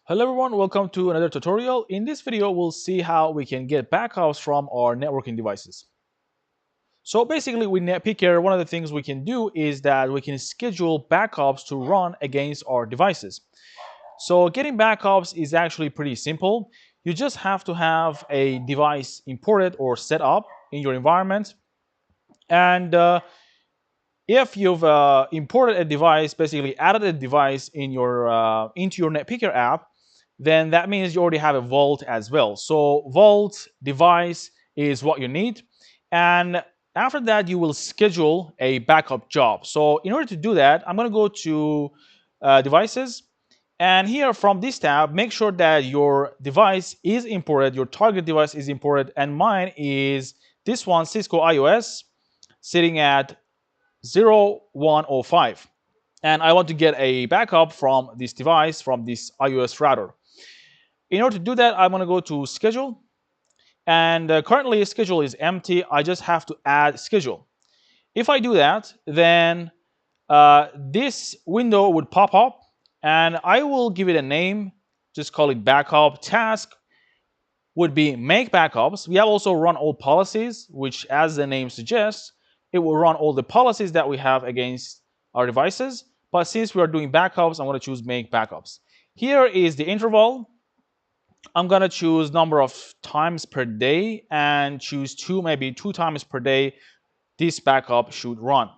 Hello everyone, welcome to another tutorial. In this video, we'll see how we can get backups from our networking devices. So basically with Netpicker, one of the things we can do is that we can schedule backups to run against our devices. So getting backups is actually pretty simple. You just have to have a device imported or set up in your environment. And if you've imported a device, basically added a device in into your Netpicker app, then that means you already have a vault as well. So vault device is what you need. And after that, you will schedule a backup job. So in order to do that, I'm going to go to devices. And here from this tab, make sure that your device is imported, your target device is imported. And mine is this one, Cisco iOS, sitting at 0105. And I want to get a backup from this device, from this iOS router. In order to do that, I'm going to go to schedule. And currently schedule is empty. I just have to add schedule. If I do that, then this window would pop up and I will give it a name. Just call it backup. Task would be make backups. We have also run all policies, which as the name suggests, it will run all the policies that we have against our devices. But since we are doing backups, I'm going to choose make backups. Here is the interval. I'm going to choose number of times per day and choose maybe two times per day this backup should run.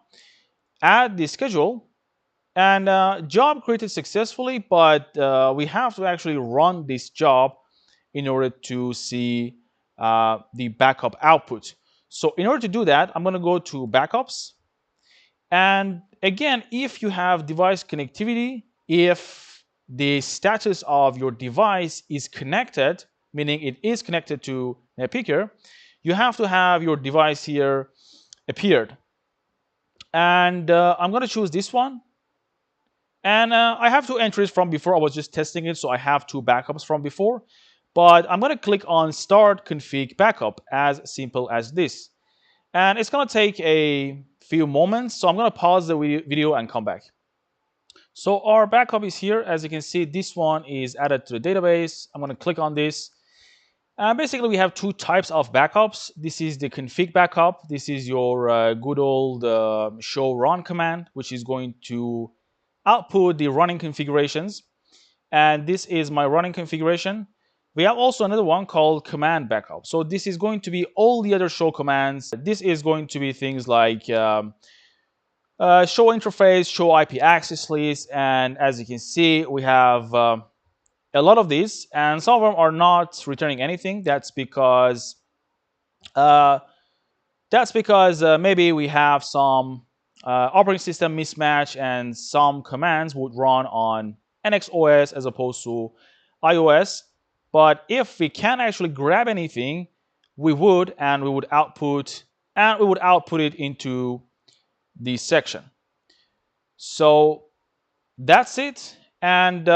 Add the schedule and job created successfully, but we have to actually run this job in order to see the backup output. So in order to do that, I'm going to go to backups. And again, if you have device connectivity, if the status of your device is connected, meaning it is connected to Netpicker, you have to have your device here appeared. And I'm going to choose this one. And I have two entries from before. I was just testing it, so I have two backups from before. But I'm going to click on Start Config Backup, as simple as this. And it's going to take a few moments, so I'm going to pause the video and come back. So our backup is here. As you can see, this one is added to the database. I'm going to click on this. Basically, we have two types of backups. This is the config backup. This is your good old show run command, which is going to output the running configurations. And this is my running configuration. We have also another one called command backup. So this is going to be all the other show commands. This is going to be things like show interface, show IP access list, and as you can see, we have a lot of these, and some of them are not returning anything. That's because maybe we have some operating system mismatch, and some commands would run on NX OS as opposed to iOS. But if we can actually grab anything, we would output it into this section. So that's it. And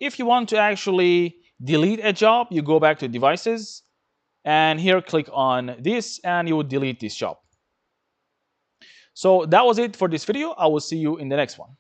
if you want to actually delete a job, you go back to devices and here click on this and you will delete this job. So that was it for this video. I will see you in the next one.